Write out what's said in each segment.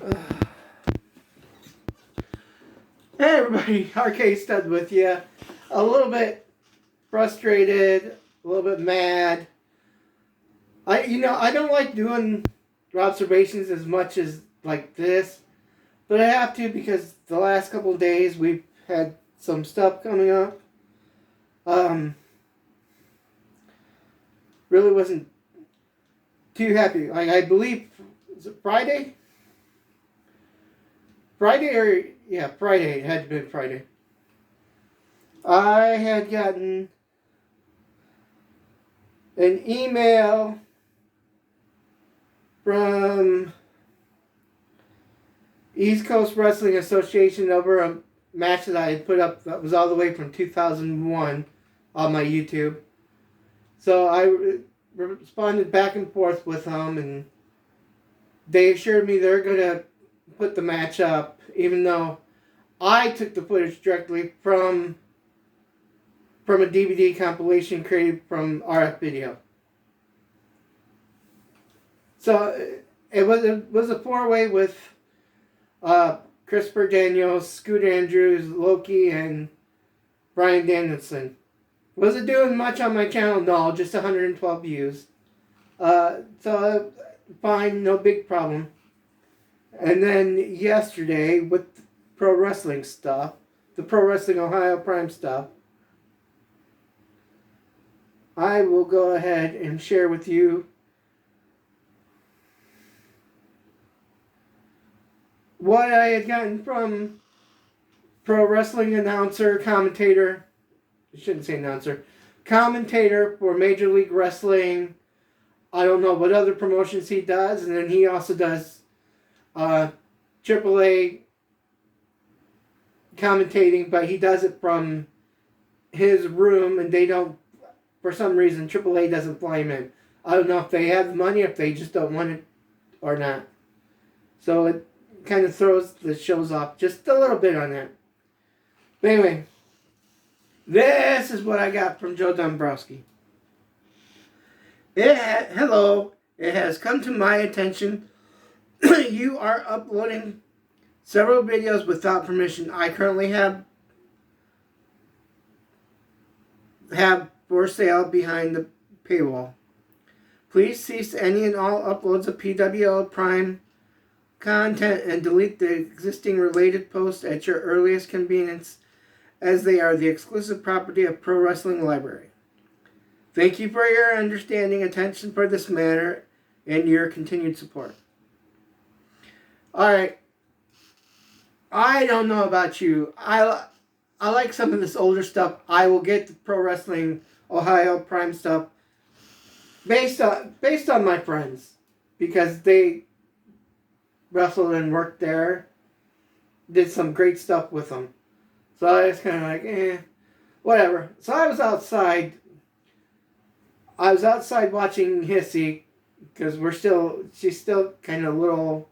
Hey everybody, RK Stud with you. A little bit frustrated, a little bit mad. I don't like doing Robservations as much as like this, but I have to because the last couple of days we've had some stuff coming up. Really wasn't too happy. Like I believe, was it Friday? Friday. It had to be Friday. I had gotten an email from East Coast Wrestling Association over a match that I had put up that was all the way from 2001 on my YouTube. So I responded back and forth with them, and they assured me they're going to put the match up, even though I took the footage directly from a DVD compilation created from RF Video. So it was a four-way with Christopher Daniels, Scoot Andrews, Loki, and Brian Danielson. Wasn't doing much on my channel, no, just 112 views. So fine, no big problem. And then yesterday with pro wrestling stuff, the Pro Wrestling Ohio Prime stuff, I will go ahead and share with you what I had gotten from pro wrestling announcer, commentator, I shouldn't say announcer, commentator for Major League Wrestling. I don't know what other promotions he does, and then he also does AAA commentating, but he does it from his room, and they don't, for some reason, AAA doesn't fly him in. I don't know if they have the money, if they just don't want it or not. So it kind of throws the shows off just a little bit on that. But anyway, this is what I got from Joe Dombrowski. Hello, it has come to my attention you are uploading several videos without permission. I currently have for sale behind the paywall. Please cease any and all uploads of PWL Prime content and delete the existing related posts at your earliest convenience, as they are the exclusive property of Pro Wrestling Library. Thank you for your understanding, attention for this matter, and your continued support. Alright. I don't know about you. I like some of this older stuff. I will get the Pro Wrestling Ohio Prime stuff based on my friends, because they wrestled and worked there. Did some great stuff with them. So I was kind of like, whatever. So I was outside watching Hissy, because she's still kind of little,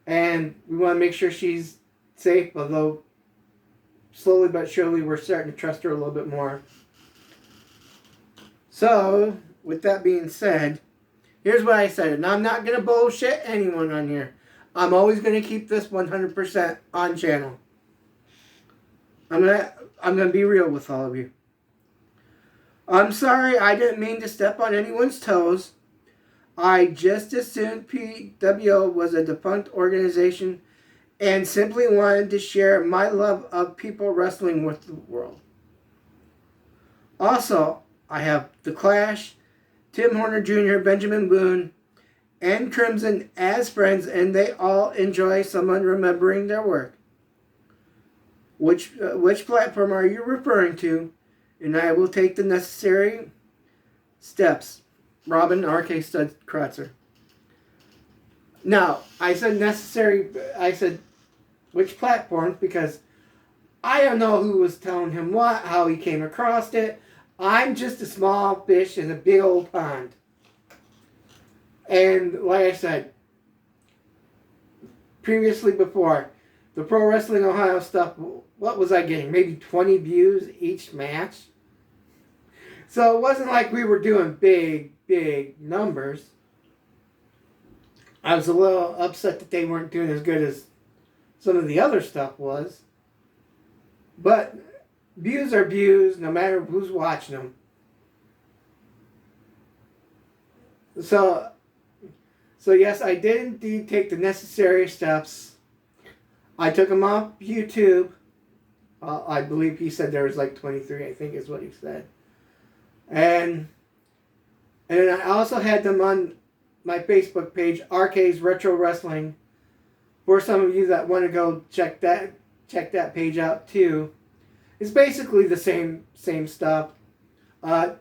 and we want to make sure she's safe, although slowly but surely we're starting to trust her a little bit more. So, with that being said, here's what I said. And I'm not going to bullshit anyone on here. I'm always going to keep this 100% on channel. I'm going to be real with all of you. I'm sorry, I didn't mean to step on anyone's toes. I just assumed PWO was a defunct organization and simply wanted to share my love of people wrestling with the world. Also, I have The Clash, Tim Horner Jr., Benjamin Boone, and Crimson as friends, and they all enjoy someone remembering their work. Which platform are you referring to? And I will take the necessary steps. Robin R.K. Stud Kratzer. Now, I said which platforms, because I don't know who was telling him what, how he came across it. I'm just a small fish in a big old pond. And like I said previously before, the Pro Wrestling Ohio stuff, what was I getting? Maybe 20 views each match? So it wasn't like we were doing big numbers. I was a little upset that they weren't doing as good as some of the other stuff was. But views are views, no matter who's watching them. So yes, I did indeed take the necessary steps. I took them off YouTube. I believe he said there was like 23, I think is what he said. And I also had them on my Facebook page, RK's Retro Wrestling. For some of you that want to go check that page out too. It's basically the same stuff.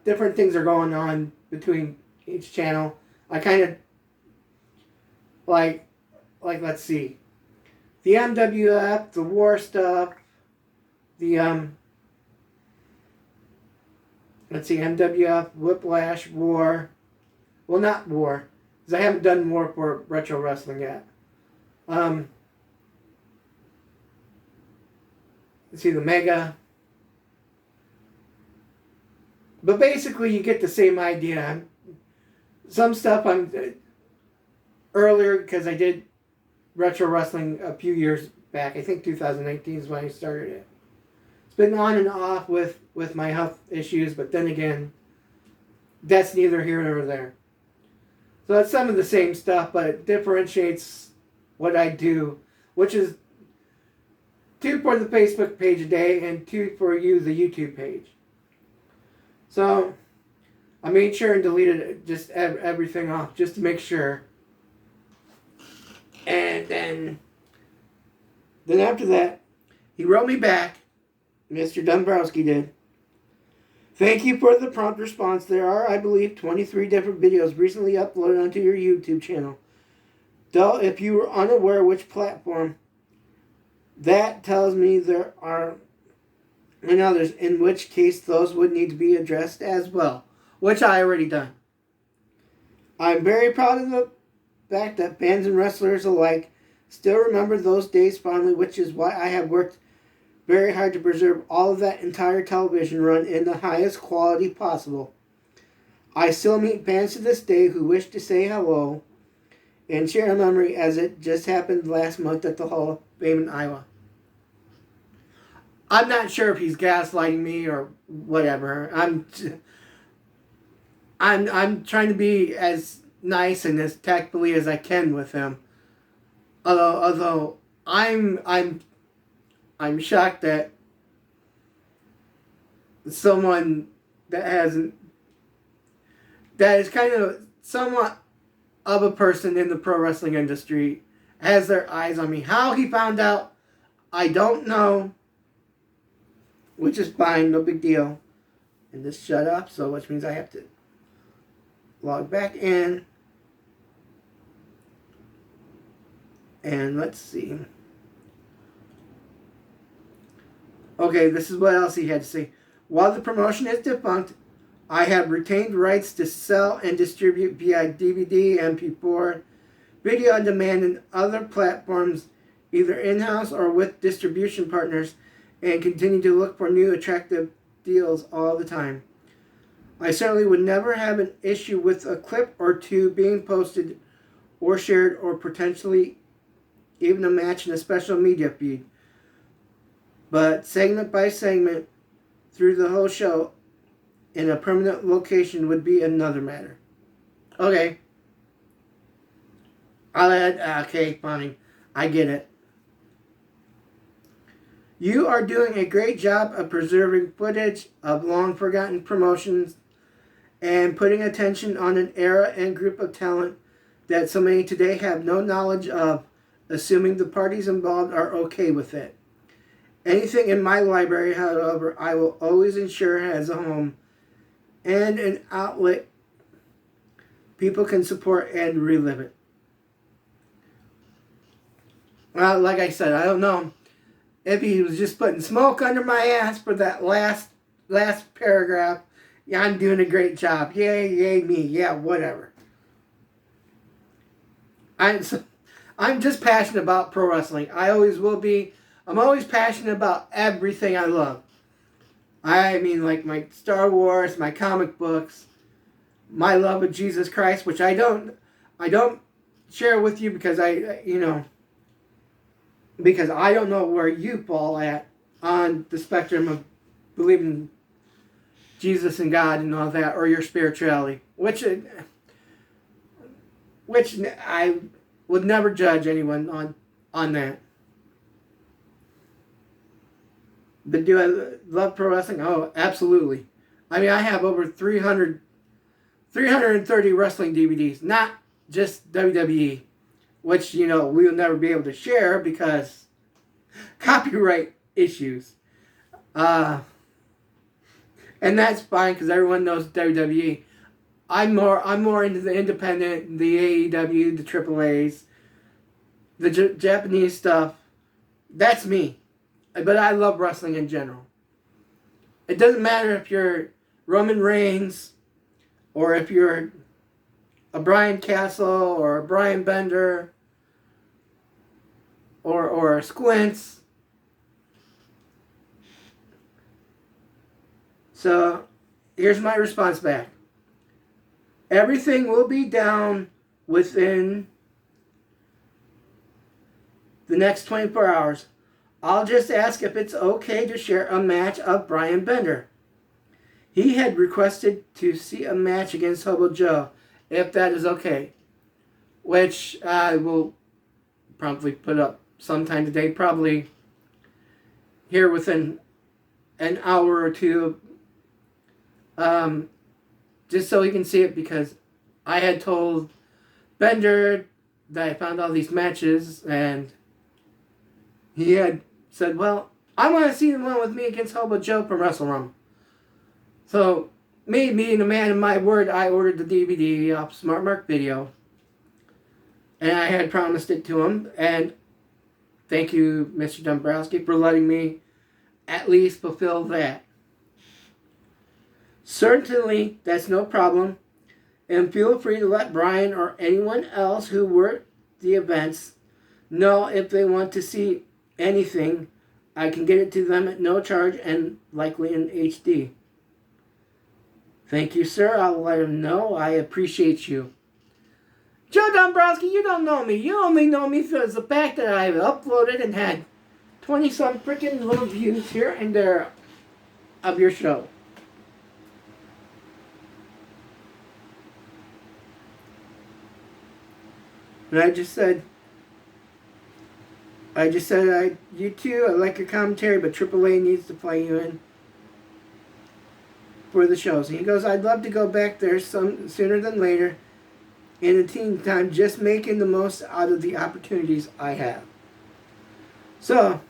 Different things are going on between each channel. I kind of like let's see, the MWF, the war stuff, the let's see, MWF, Whiplash, War. Well, not War, because I haven't done War for Retro Wrestling yet. Let's see, the Mega. But basically, you get the same idea. Some stuff I'm earlier, because I did Retro Wrestling a few years back. I think 2019 is when I started it. It's been on and off with my health issues, but then again, that's neither here nor there. So it's some of the same stuff, but it differentiates what I do, which is 2 for the Facebook page a day and 2 for you, the YouTube page. So I made sure and deleted just everything off just to make sure. And then after that, he wrote me back. Mr. Dombrowski did. Thank you for the prompt response. There are, I believe, 23 different videos recently uploaded onto your YouTube channel. Though, if you were unaware which platform, that tells me there are and others, in which case those would need to be addressed as well, which I already done. I'm very proud of the fact that fans and wrestlers alike still remember those days fondly, which is why I have worked very hard to preserve all of that entire television run in the highest quality possible. I still meet fans to this day who wish to say hello and share a memory, as it just happened last month at the Hall of Fame in Iowa. I'm not sure if he's gaslighting me or whatever. I'm trying to be as nice and as tactfully as I can with him. Although I'm shocked that someone that is kind of somewhat of a person in the pro wrestling industry has their eyes on me. How he found out, I don't know. Which is fine, no big deal. And this shut up, so which means I have to log back in. And let's see. Okay, this is what else he had to say. While the promotion is defunct, I have retained rights to sell and distribute via DVD, MP4, video on demand, and other platforms, either in-house or with distribution partners, and continue to look for new attractive deals all the time. I certainly would never have an issue with a clip or two being posted or shared, or potentially even a match in a special media feed. But segment by segment through the whole show in a permanent location would be another matter. Okay. Okay, fine. I get it. You are doing a great job of preserving footage of long-forgotten promotions and putting attention on an era and group of talent that so many today have no knowledge of, assuming the parties involved are okay with it. Anything in my library, however, I will always ensure has a home and an outlet people can support and relive it. Well, like I said, I don't know if he was just putting smoke under my ass for that last paragraph. Yeah, I'm doing a great job. Yay, me. Yeah, whatever. I'm just passionate about pro wrestling. I always will be. I'm always passionate about everything I love. I mean, like my Star Wars, my comic books, my love of Jesus Christ, which I don't share with you because because I don't know where you fall at on the spectrum of believing Jesus and God and all that, or your spirituality, which I would never judge anyone on that. But do I love pro wrestling? Oh, absolutely. I mean, I have over 330 wrestling DVDs, not just WWE, which, we will never be able to share because copyright issues. And that's fine because everyone knows WWE. I'm more into the independent, the AEW, the AAAs, the Japanese stuff. That's me. But I love wrestling in general. It doesn't matter if you're Roman Reigns or if you're a Brian Castle or a Brian Bender or a Squints. So here's my response back. Everything will be down within the next 24 hours. I'll just ask if it's okay to share a match of Brian Bender. He had requested to see a match against Hobo Joe, if that is okay. Which I will promptly put up sometime today, probably here within an hour or two. Just so he can see it, because I had told Bender that I found all these matches, and he had said, well, I want to see the one with me against Hobo Joe from WrestleRoom. So, me being a man of my word, I ordered the DVD off Smart Mark Video. And I had promised it to him. And thank you, Mr. Dombrowski, for letting me at least fulfill that. Certainly, that's no problem. And feel free to let Brian or anyone else who were at the events know if they want to see anything. I can get it to them at no charge and likely in HD. Thank you, sir. I'll let him know. I appreciate you. Joe Dombrowski, you don't know me. You only know me for the fact that I've uploaded and had 20-some freaking little views here and there of your show. And I just said, you too, I like your commentary, but AAA needs to play you in for the shows. And he goes, I'd love to go back there sooner than later. In the teen time, just making the most out of the opportunities I have. So,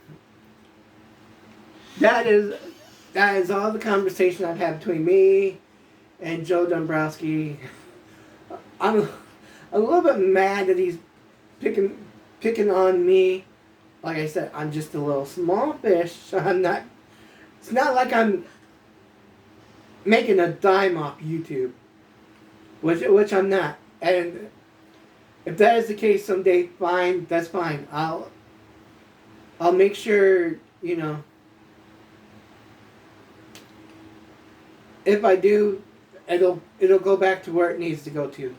that is all the conversation I've had between me and Joe Dombrowski. I'm a little bit mad that he's picking on me. Like I said, I'm just a little small fish. So it's not like I'm making a dime off YouTube, which I'm not. And if that is the case someday, fine, that's fine. I'll make sure, if I do, it'll go back to where it needs to go to.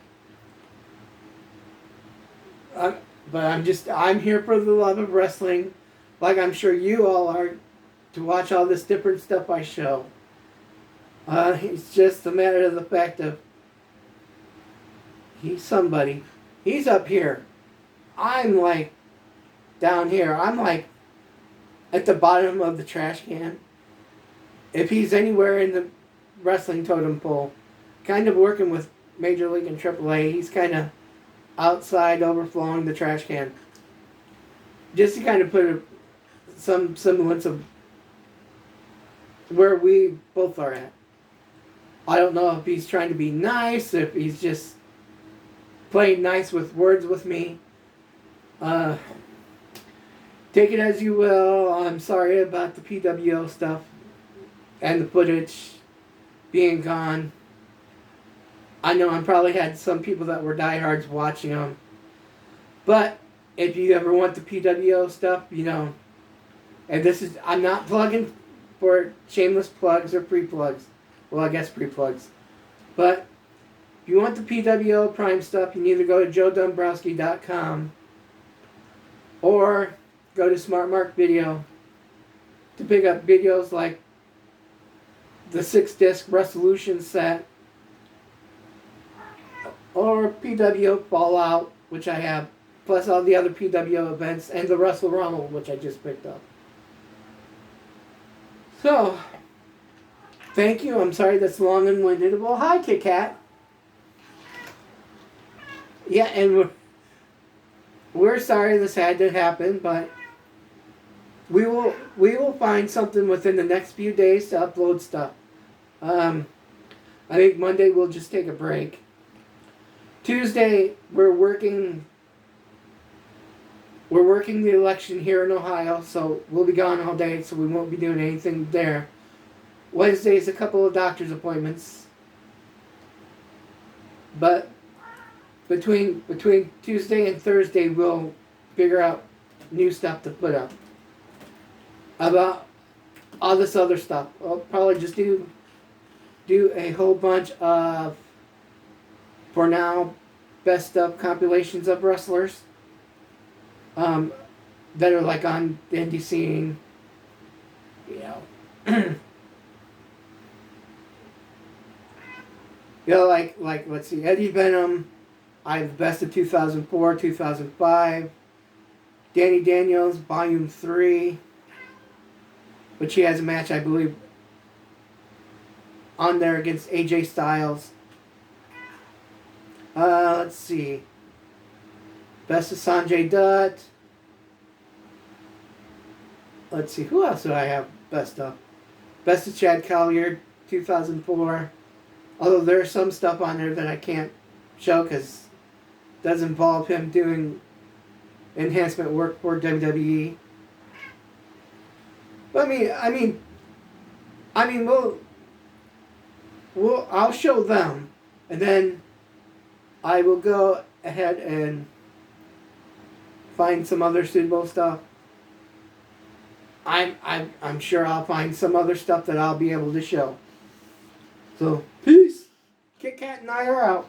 But I'm here for the love of wrestling, like I'm sure you all are, to watch all this different stuff I show. It's just a matter of the fact of he's somebody. He's up here. I'm like down here. I'm like at the bottom of the trash can. If he's anywhere in the wrestling totem pole, kind of working with Major League and AAA, he's kind of outside overflowing the trash can. Just to kind of put some semblance of where we both are at. I don't know if he's trying to be nice, if he's just playing nice with words with me. Take it as you will. I'm sorry about the PWO stuff and the footage being gone. I know I probably had some people that were diehards watching them. But if you ever want the PWO stuff, and I'm not plugging for shameless plugs or free plugs. Well, I guess free plugs. But If you want the PWO Prime stuff, you can either go to joedombrowski.com or go to Smart Mark Video to pick up videos like the 6-disc Resolution set or PWO Fallout, which I have, plus all the other PWO events and the Wrestle-Rumble, which I just picked up. So, thank you. I'm sorry that's long and winded. Well, hi, Kit Kat. Yeah, and we're sorry this had to happen, but we will find something within the next few days to upload stuff. I think Monday we'll just take a break. Tuesday we're working the election here in Ohio, so we'll be gone all day, so we won't be doing anything there. Wednesday is a couple of doctor's appointments, but between Tuesday and Thursday we'll figure out new stuff to put up about all this other stuff. I'll probably just do a whole bunch of, for now, best of compilations of wrestlers that are like on the indie scene, you know. You know, like let's see, Eddie Venom. I have the best of 2004, 2005. Danny Daniels, Volume 3, which he has a match, I believe, on there against AJ Styles. Let's see. Best of Sanjay Dutt. Let's see, who else do I have best of? Best of Chad Collier, 2004. Although there's some stuff on there that I can't show because it does involve him doing enhancement work for WWE. But I mean, I'll show them, and then I will go ahead and find some other suitable stuff. I'm sure I'll find some other stuff that I'll be able to show. So, peace. Kit Kat and I are out.